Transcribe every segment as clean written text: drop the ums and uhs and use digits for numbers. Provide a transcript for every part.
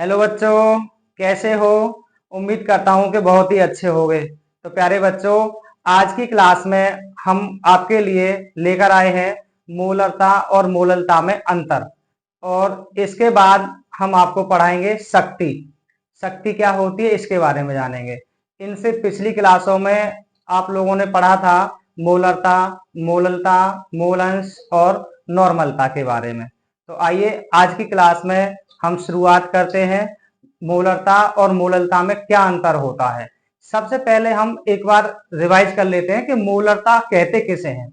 Hello बच्चों, कैसे हो? उम्मीद करता हूं कि बहुत ही अच्छे होंगे। तो प्यारे बच्चों, आज की क्लास में हम आपके लिए लेकर आए हैं मूलरता और मूललता में अंतर। और इसके बाद हम आपको पढ़ाएंगे शक्ति। शक्ति क्या होती है इसके बारे में जानेंगे। इनसे पिछली क्लासों में आप लोगों ने पढ़ा था मूलरता, मूललता, मूलअंश और नॉर्मलता के बारे में। तो आइए आज की क्लास में हम शुरुआत करते हैं। मूलरता और मूललता में क्या अंतर होता है, सबसे पहले हम एक बार रिवाइज कर लेते हैं कि मूलरता कहते किसे हैं।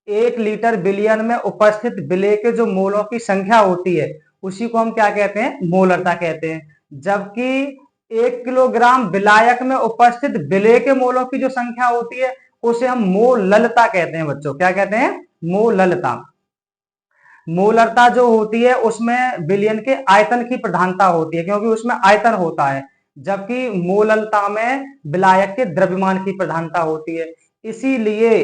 1 लीटर बिलियन में उपस्थित विलेय के जो मोलों की संख्या होती है उसी को हम क्या कहते हैं? मूलरता कहते हैं। जबकि 1 किलोग्राम विलायक में उपस्थित विलेय के मोलों की जो संख्या होती है उसे हम मोललता कहते हैं। बच्चों क्या कहते हैं? मोललता। मूलरता जो होती है उसमें विलयन के आयतन की प्रधानता होती है, क्योंकि उसमें आयतन होता है। जबकि मूललता में विलायक के द्रव्यमान की प्रधानता होती है। इसीलिए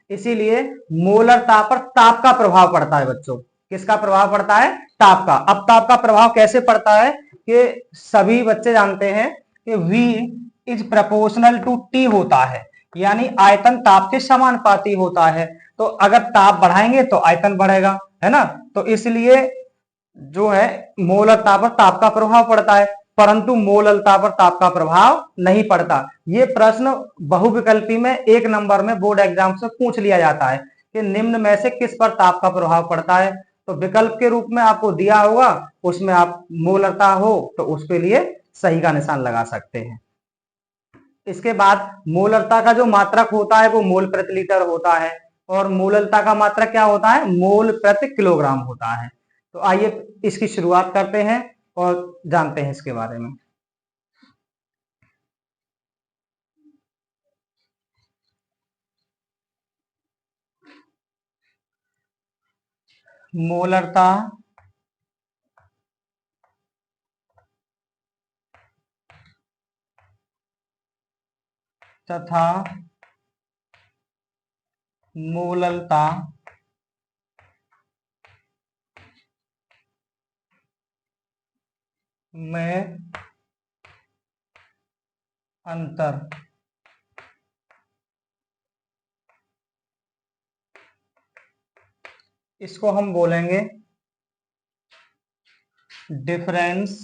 इसीलिए मूलरता पर ताप का प्रभाव पड़ता है। बच्चों किसका प्रभाव पड़ता है? ताप का। अब ताप का प्रभाव कैसे पड़ता है कि सभी बच्चे जानते हैं कि V is proportional to T होता है, यानी आयतन ताप के समानुपाती होता है। तो अगर ताप बढ़ाएंगे तो आयतन बढ़ेगा, है ना। तो इसलिए जो है मोलरता पर ताप का प्रभाव पड़ता है, परंतु मोललता पर ताप का प्रभाव नहीं पड़ता। ये प्रश्न बहुविकल्पी में 1 नंबर में बोर्ड एग्जाम से पूछ लिया जाता है कि निम्न में से किस पर ताप का प्रभाव पड़ता है। तो विकल्प के रूप में आपको दिया होगा, उसमें आप मोलरता हो तो उसके लिए सही का निशान लगा सकते हैं। इसके बाद मोलरता का जो मात्रक होता है वो मोल प्रति लीटर होता है, और मोललता का मात्रक क्या होता है? मोल प्रति किलोग्राम होता है। तो आइए इसकी शुरुआत करते हैं और जानते हैं इसके बारे में। मोलरता तथा मोललता में अंतर। इसको हम बोलेंगे difference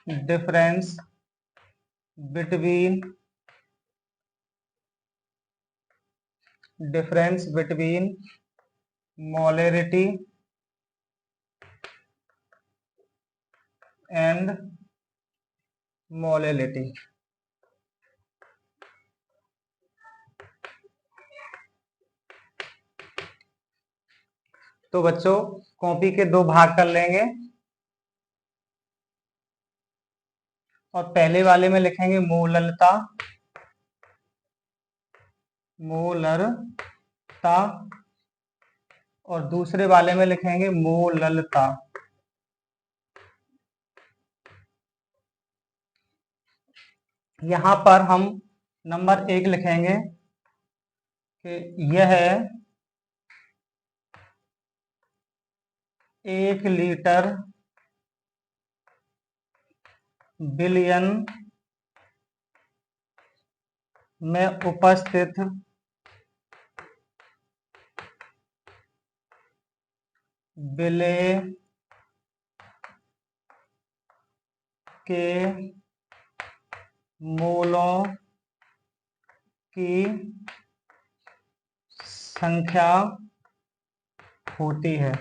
difference between difference between molarity and molality. तो बच्चों कॉपी के 2 भाग कर लेंगे, और पहले वाले में लिखेंगे मोललता मोलरता, और दूसरे वाले में लिखेंगे मोललता। यहां पर हम नंबर 1 लिखेंगे कि यह 1 लीटर बिलियन में उपस्थित विलेय के मोलों की संख्या होती है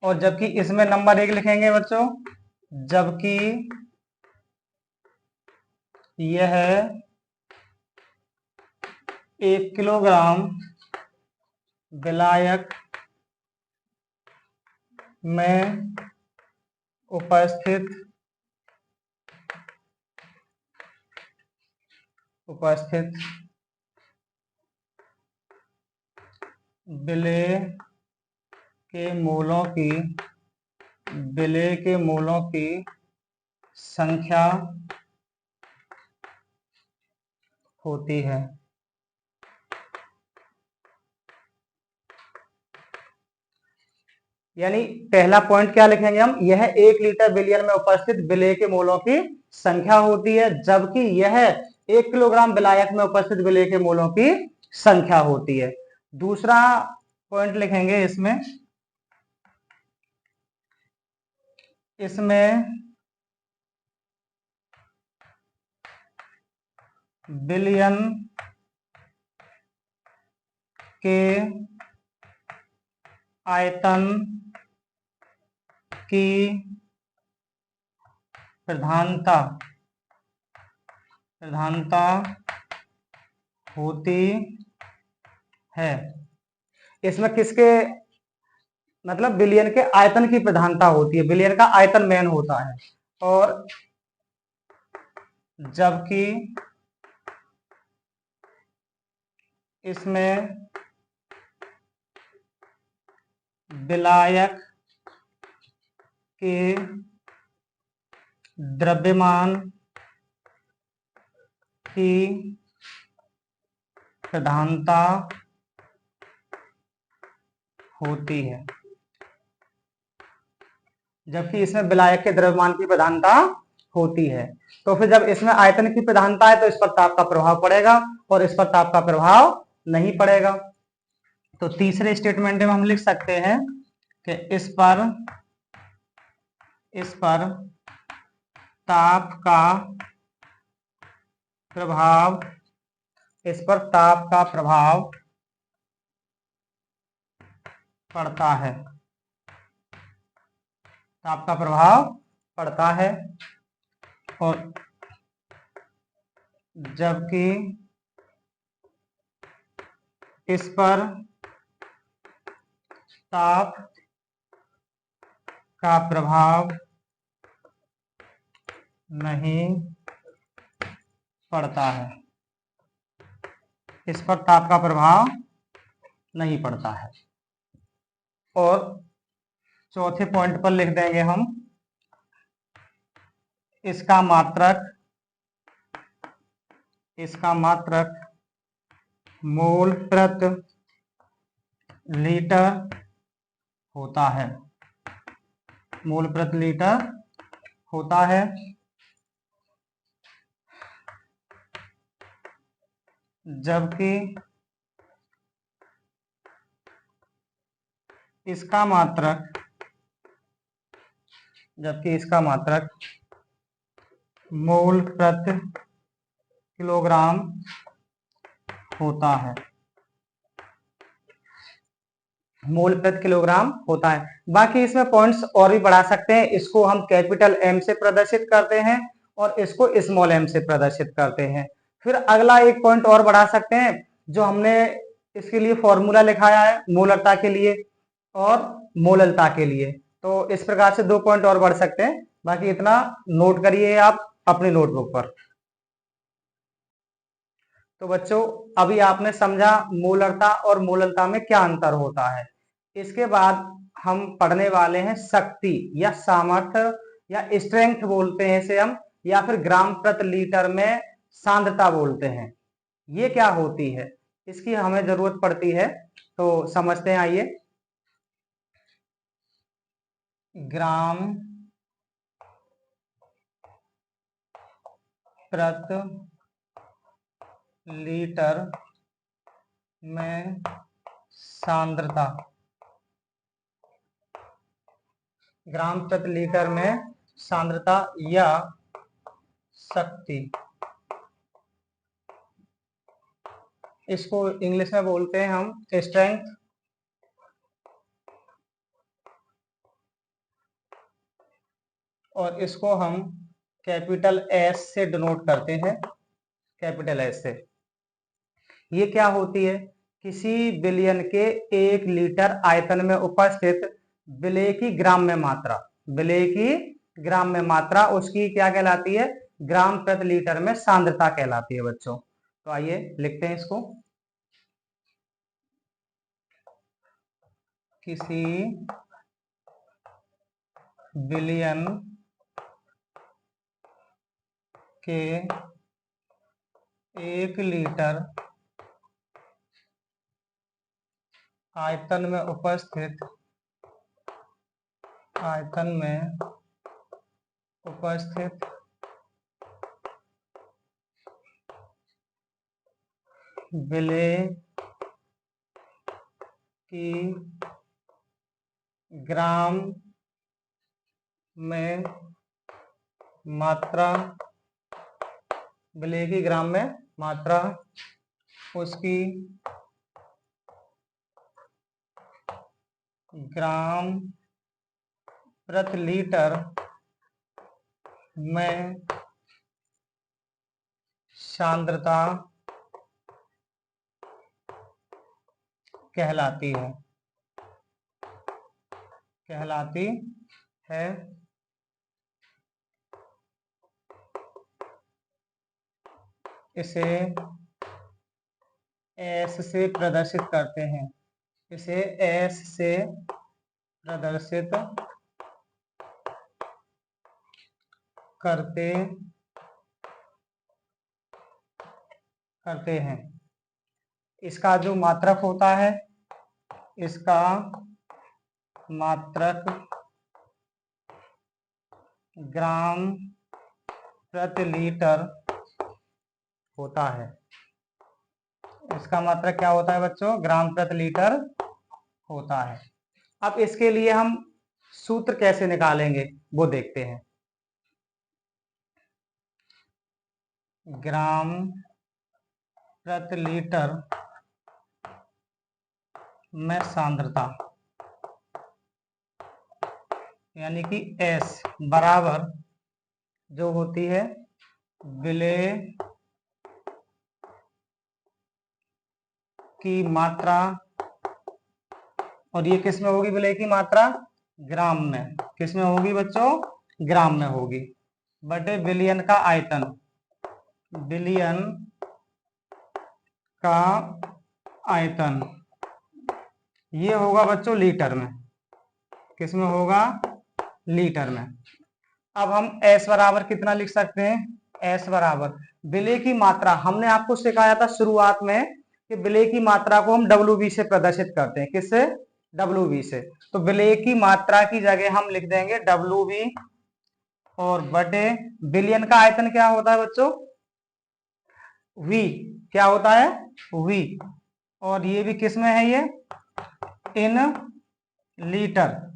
और जबकि इसमें नंबर 1 लिखेंगे बच्चों, जबकि यह 1 किलोग्राम विलायक में उपस्थित विलेय के मोलों की संख्या होती है। यानी पहला पॉइंट क्या लिखेंगे हम, यह 1 लीटर बिलियन में उपस्थित विलेय के मोलों की संख्या होती है, जबकि यह 1 किलोग्राम विलायक में उपस्थित विलेय के मोलों की संख्या होती है। दूसरा पॉइंट लिखेंगे इसमें बिलियन के आयतन की प्रधानता होती है। इसमें किसके मतलब बिलियन के आयतन की प्रधानता होती है, बिलियन का आयतन मेन होता है। और जबकि इसमें विलायक के द्रव्यमान की प्रधानता होती है, जबकि इसमें विलायक के द्रव्यमान की प्रधानता होती है। तो फिर जब इसमें आयतन की प्रधानता है तो इस पर ताप का प्रभाव पड़ेगा और इस पर ताप का प्रभाव नहीं पड़ेगा। तो तीसरे स्टेटमेंट में हम लिख सकते हैं कि इस पर ताप का प्रभाव पड़ता है, ताप का प्रभाव पड़ता है। और जबकि इस पर ताप का प्रभाव नहीं पड़ता है, इस पर ताप का प्रभाव नहीं पड़ता है। और चौथे पॉइंट पर लिख देंगे हम इसका मात्रक मोल प्रति लीटर होता है, मोल प्रति लीटर होता है। जबकि इसका मात्रक मोल प्रति किलोग्राम होता है, मोल प्रति किलोग्राम होता है। बाकी इसमें पॉइंट्स और भी बढ़ा सकते हैं, इसको हम कैपिटल एम से प्रदर्शित करते हैं और इसको स्मॉल एम से प्रदर्शित करते हैं। फिर अगला एक पॉइंट और बढ़ा सकते हैं, जो हमने इसके लिए फॉर्मूला लिखाया है मोलरता के लिए और मोललता के लिए। तो इस प्रकार से 2 पॉइंट और बढ़ सकते हैं। बाकी इतना नोट करिए आप अपनी नोटबुक पर। तो बच्चों अभी आपने समझा मोलरता और मोललता में क्या अंतर होता है। इसके बाद हम पढ़ने वाले हैं शक्ति या सामर्थ्य या स्ट्रेंथ बोलते हैं इसे हम, या फिर ग्राम प्रति लीटर में सांद्रता बोलते हैं। ये क्या होती है, इसकी हमें जरूरत पड़ती है, तो समझते हैं आइए। ग्राम प्रति लीटर में सांद्रता, ग्राम प्रति लीटर में सांद्रता या शक्ति, इसको इंग्लिश में बोलते हैं हम स्ट्रेंथ। और इसको हम कैपिटल एस से डिनोट करते हैं, कैपिटल एस से। ये क्या होती है, किसी बिलियन के 1 लीटर आयतन में उपस्थित विलेय की ग्राम में मात्रा, विलेय की ग्राम में मात्रा उसकी क्या कहलाती है, ग्राम प्रति लीटर में सांद्रता कहलाती है बच्चों। तो आइए लिखते हैं इसको। किसी बिलियन के 1 लीटर आयतन में उपस्थित आयतन में उपस्थित विलेय की ग्राम में मात्रा, विलेय की ग्राम में मात्रा, उसकी ग्राम प्रति लीटर में सांद्रता कहलाती है। इसे S से प्रदर्शित करते हैं। इसे S से प्रदर्शित करते हैं। इसका जो मात्रक होता है, इसका मात्रक ग्राम प्रति लीटर होता है। इसका मात्रक क्या होता है बच्चों? ग्राम प्रति लीटर होता है। अब इसके लिए हम सूत्र कैसे निकालेंगे वो देखते हैं। ग्राम प्रति लीटर में सांद्रता यानी कि S बराबर जो होती है विलेय की मात्रा, और ये किस में होगी विलेय की मात्रा? ग्राम में। किस में होगी बच्चों? ग्राम में होगी, बटे विलयन का आयतन। विलयन का आयतन ये होगा बच्चों लीटर में। किस में होगा? लीटर में। अब हम S बराबर कितना लिख सकते हैं? S बराबर विलेय की मात्रा, हमने आपको सिखाया था शुरुआत में कि विलेय की मात्रा को हम WV से प्रदर्शित करते हैं। किससे? WV से। तो विलेय की मात्रा की जगह हम लिख देंगे WV, और बटे विलयन का आयतन क्या होता है बच्चों? V। क्या होता है? V। और ये भी किस में है? ये इन लीटर।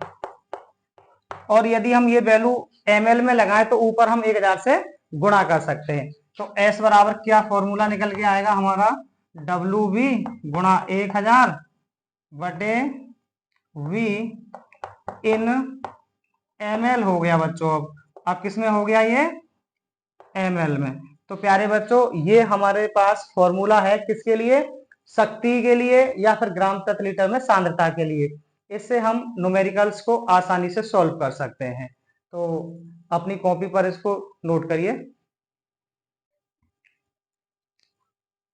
और यदि हम ये वैल्यू ml में लगाएं तो ऊपर हम 1000 से गुणा कर सकते हैं। तो S बराबर क्या फॉर्मूला निकल के आएगा हमारा? WV गुणा 1000 बटे V इन ml हो गया बच्चों। अब किस में हो गया? ये ml में। तो प्यारे बच्चों, ये हमारे पास फॉर्मूला है किसके लिए? शक्ति के लिए या फिर ग्राम प्रति लीटर में सांद्रता के लिए। इससे हम न्यूमेरिकल्स को आसानी से सॉल्व कर सकते हैं। तो अपनी कॉपी पर इसको नोट करिए।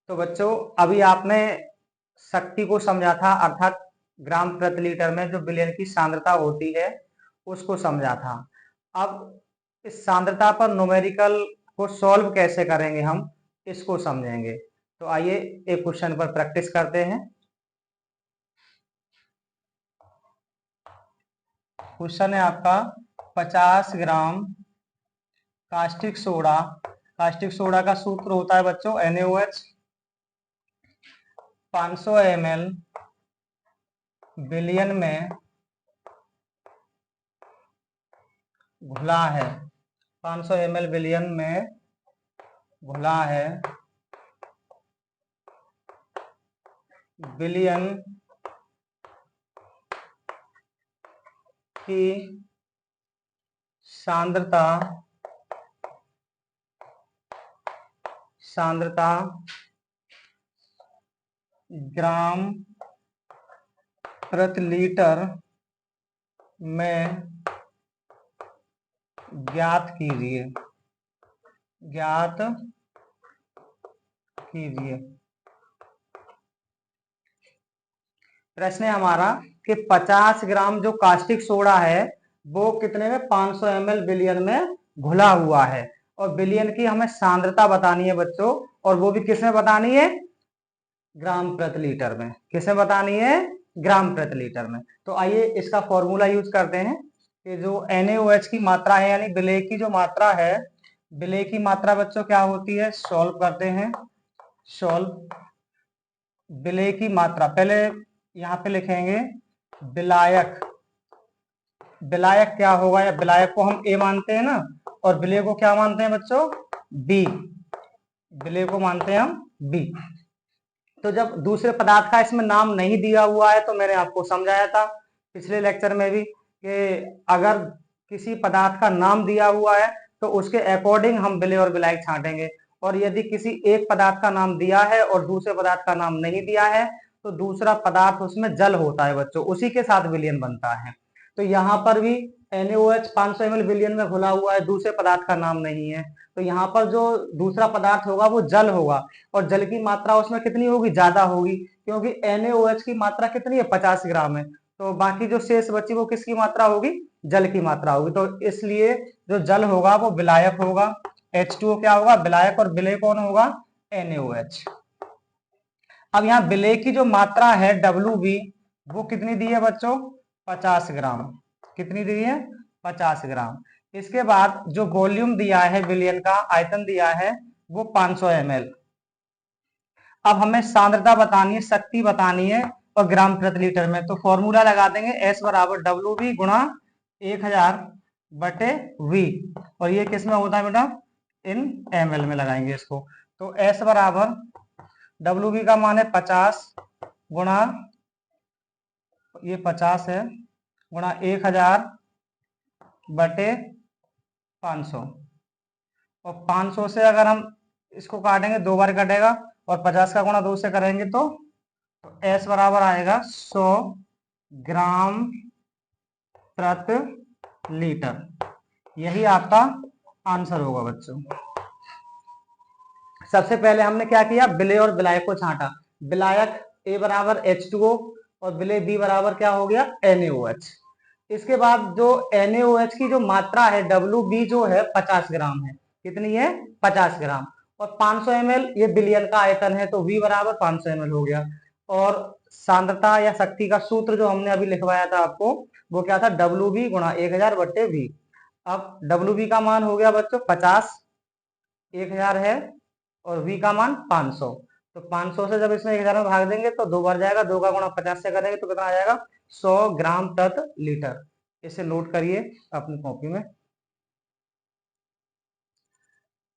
तो बच्चों, अभी आपने शक्ति को समझा था, अर्थात ग्राम प्रति लीटर में जो विलयन की सांद्रता होती है उसको समझा था। अब इस सांद्रता पर न्यूमेरिकल को सॉल्व कैसे करेंगे हम, इसको समझेंगे। तो आइए एक क्वेश्चन पर प्रैक्टिस करते हैं। क्वेश्चन है आपका 50 ग्राम कास्टिक सोडा। कास्टिक सोडा का सूत्र होता है बच्चों NaOH। 500 ml विलयन में घुला है। 500 ml विलयन में घुला है। विलयन की सांद्रता ग्राम प्रति लीटर में ज्ञात कीजिए। प्रश्न है हमारा कि 50 ग्राम जो कास्टिक सोडा है वो कितने में? 500 ml विलयन में घुला हुआ है, और विलयन की हमें सांद्रता बतानी है बच्चों, और वो भी किस में बतानी है? ग्राम प्रति लीटर में। किस में बतानी है? ग्राम प्रति लीटर में। तो आइए इसका फॉर्मूला यूज करते हैं। कि जो NaOH की मात्रा है यानी विलेय की जो मात्रा है, विलेय की मात्रा बच्चों क्या होती है, सॉल्व करते हैं। सॉल्व विलेय की मात्रा, पहले यहाँ पे लिखेंगे विलायक। विलायक क्या होगा, या विलायक को हम A मानते हैं ना, और विलेय को क्या मानते हैं बच्चों, B। विलेय को मानते हैं हम B। तो जब दूसरे पदार्थ का इसमें नाम नहीं दिया हुआ है, तो मैंने आपको समझाया था पिछले लेक्चर में भी कि अगर किसी पदार्थ का नाम दिया हुआ है तो उसके अकॉर्डिंग हम विलेय और विलायक छांटेंगे, और यदि किसी एक पदार्थ का नाम दिया है और दूसरे पदार्थ का नाम नहीं दिया है तो दूसरा पदार्थ उसमें जल होता है बच्चों, उसी के साथ विलयन बनता है। तो यहाँ पर भी NaOH 500 ml विलयन में घुला हुआ है, दूसरे पदार्थ का नाम नहीं है, तो यहाँ पर जो दूसरा पदार्थ होगा वो जल होगा, और जल की मात्रा उसमें कितनी होगी, ज्यादा होगी, क्योंकि NaOH की मात्रा कितनी है, 50 ग्राम है। तो बाकी जो शेष बची वो किसकी मात्रा होगी, जल की मात्रा होगी। तो इसलिए जो जल होगा वो विलायक होगा, H2O क्या होगा, विलायक, और विलेय कौन होगा, NaOH। अब यहाँ विलेय की जो मात्रा है WB वो कितनी दी है बच्चों, 50 ग्राम। कितनी दी है, 50 ग्राम। इसके बाद जो वॉल्यूम दिया है विलयन का, आयतन दिया है वो 500 ml। अब हमें सांद्रता बतानी है, शक्ति बतानी है, और ग्राम प्रति लीटर में। तो फॉर्मूला लगा देंगे S बराबर WB गुणा 1000 बटे V, और ये किस में होता है बेटा, इन ml में लगाएंगे इसको। तो S बराबर WB का मान है 50 गुणा, ये 50 है, गुणा 1000 बटे 500, और 500 से अगर हम इसको काटेंगे, 2 बार कटेगा, और 50 का गुणा 2 से करेंगे तो S बराबर आएगा 100 ग्राम प्रति लीटर। यही आपका आंसर होगा बच्चों। सबसे पहले हमने क्या किया, विलेय और विलायक को छांटा। विलायक A बराबर H2O, और विलेय B बराबर क्या हो गया, NaOH। इसके बाद जो NaOH की जो मात्रा है WB जो है 50 ग्राम है। कितनी है, 50 ग्राम, और 500 ml ये विलयन का आयतन है, तो V बराबर 500 ml हो गया। और सांद्रता या शक्ति का सूत्र जो हमने अभी लिखवाया था आपको, वो क्या था, WB गुणा 1000 बट्टे V। अब WB का मान हो गया बच्चों 50, 1000 है, और V का मान 500। तो 500 से जब इसमें 1000 में भाग देंगे तो 2 बार जाएगा, 2 का गुणा 50 से करेंगे तो कितना आ जाएगा, 100 ग्राम प्रति लीटर। इसे नोट करिए अपनी कॉपी में।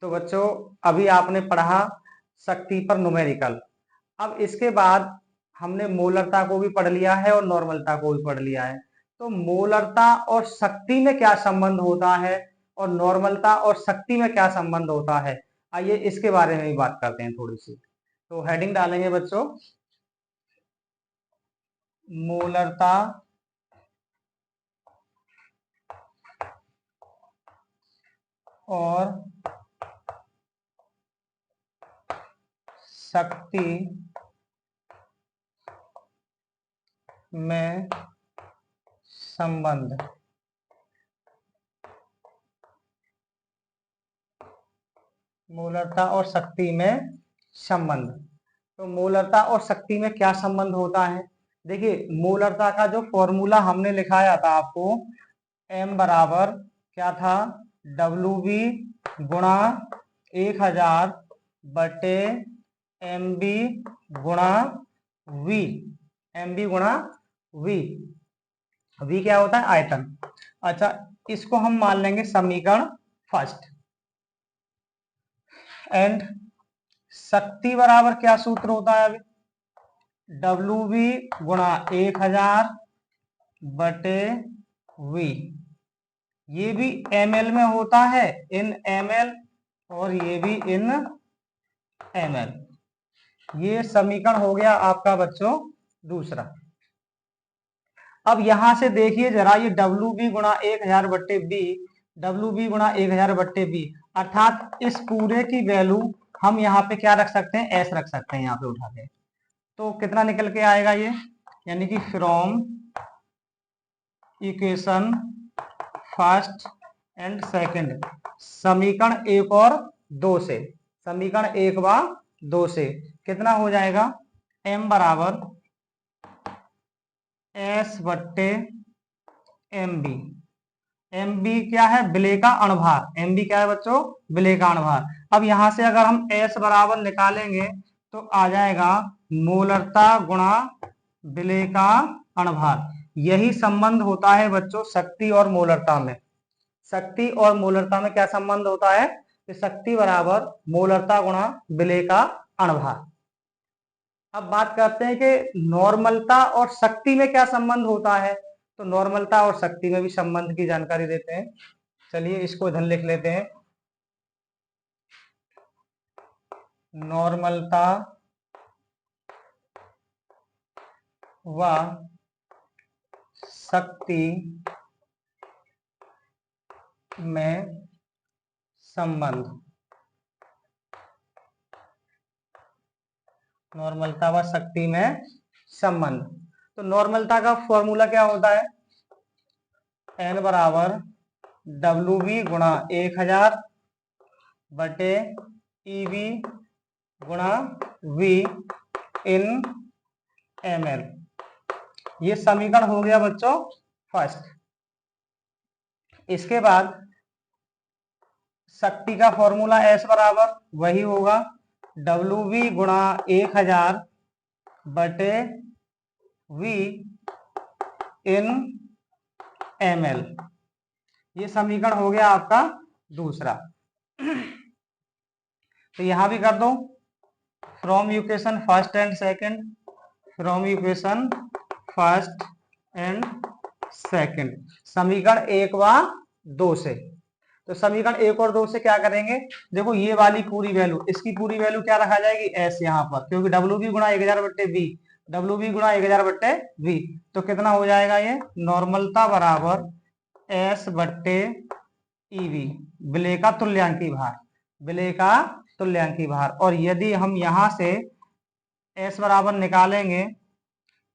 तो बच्चों अभी आपने पढ़ा शक्ति पर न्यूमेरिकल। अब इसके बाद हमने मोलरता को भी पढ़ लिया है और नॉर्मलता को भी पढ़ लिया है। तो मोलरता और शक्ति में क्या संबंध होता है, और नॉर्मलता और शक्ति में क्या संबंध होता है, आइए इसके बारे में भी बात करते हैं थोड़ी सी। तो हेडिंग डालेंगे बच्चों, मोलरता और शक्ति में संबंध। मोलरता और शक्ति में संबंध। तो मोलरता और शक्ति में क्या संबंध होता है, देखिए मोलरता का जो फॉर्मूला हमने लिखाया था आपको, M बराबर क्या था, WB गुणा 1000 बटे MB गुणा V। MB गुणा V, V क्या होता है, आयतन। अच्छा, इसको हम मान लेंगे समीकरण फर्स्ट। एंड शक्ति बराबर क्या सूत्र होता है अभी, WB गुणा 1000 बटे V। ये भी ml में होता है, इन ml, और ये भी इन ml। ये समीकरण हो गया आपका बच्चों दूसरा। अब यहां से देखिए जरा, ये WB गुणा 1000 बट्टे B, WB गुणा 1000 बट्टे B, अर्थात इस पूरे की वैल्यू हम यहाँ पे क्या रख सकते हैं, S रख सकते हैं यहाँ पे उठा के। तो कितना निकल के आएगा ये, यानी कि from equation first and second, समीकरण 1 और 2 से, समीकरण 1 व 2 से कितना हो जाएगा, M बराबर S बट्टे MB। mb क्या है, विलेय का अणुभार। mb क्या है बच्चों, विलेय का अणुभार। अब यहां से अगर हम s बराबर निकालेंगे तो आ जाएगा मोलरता गुणा विलेय का अणुभार। यही संबंध होता है बच्चों शक्ति और मोलरता में। शक्ति और मोलरता में क्या संबंध होता है कि शक्ति बराबर मोलरता गुणा विलेय का अणुभार। अब बात करते हैं कि नॉर्मलता और शक्ति में क्या संबंध होता है। तो नॉर्मलता और शक्ति में भी संबंध की जानकारी देते हैं। चलिए इसको इधर लिख लेते हैं। नॉर्मलता व शक्ति में संबंध। नॉर्मलता व शक्ति में संबंध। तो नॉर्मलता का फॉर्मूला क्या होता है, n बराबर WV गुणा 1000 बटे EV गुणा V इन ml। ये समीकरण हो गया बच्चों फर्स्ट। इसके बाद शक्ति का फॉर्मूला S बराबर वही होगा WV गुणा 1000 बटे V इन ml। ये समीकरण हो गया आपका दूसरा। तो यहां भी कर दो from equation first and second, from equation first and second, समीकरण 1 व 2 से। तो समीकरण 1 और 2 से क्या करेंगे, देखो ये वाली पूरी वैल्यू, इसकी पूरी वैल्यू क्या रखा जाएगी s यहाँ पर, क्योंकि WV गुणा 1000 बट्टे V, WV गुणा 1000 बट्टे V। तो कितना हो जाएगा ये, नॉर्मलता बराबर S बट्टे EV, विलेय का तुल्यांकी भार, विलेय का तुल्यांकी भार। और यदि हम यहां से S बराबर निकालेंगे,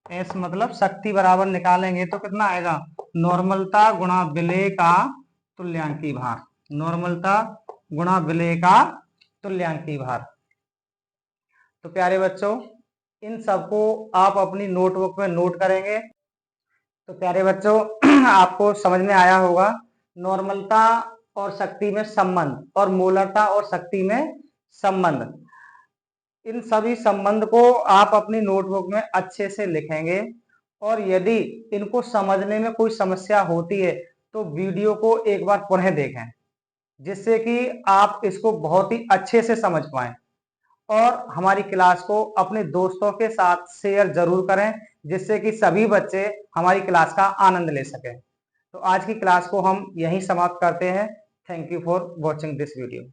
S मतलब शक्ति बराबर निकालेंगे तो कितना आएगा, नॉर्मलता गुणा विलेय का तुल्यांकी भार, नॉर्मलता गुणा विलेय का तुल्यांकी भार। तो प्यारे बच्चों इन सबको आप अपनी नोटबुक में नोट करेंगे। तो प्यारे बच्चों आपको समझ में आया होगा नॉर्मलता और शक्ति में संबंध और मोलरता और शक्ति में संबंध। इन सभी संबंध को आप अपनी नोटबुक में अच्छे से लिखेंगे और यदि इनको समझने में कोई समस्या होती है तो वीडियो को एक बार पुनः देखें, जिससे कि आप इसको बहुत ही अच्छे से समझ पाएं। और हमारी क्लास को अपने दोस्तों के साथ शेयर जरूर करें, जिससे कि सभी बच्चे हमारी क्लास का आनंद ले सकें। तो आज की क्लास को हम यहीं समाप्त करते हैं। Thank you for watching this video.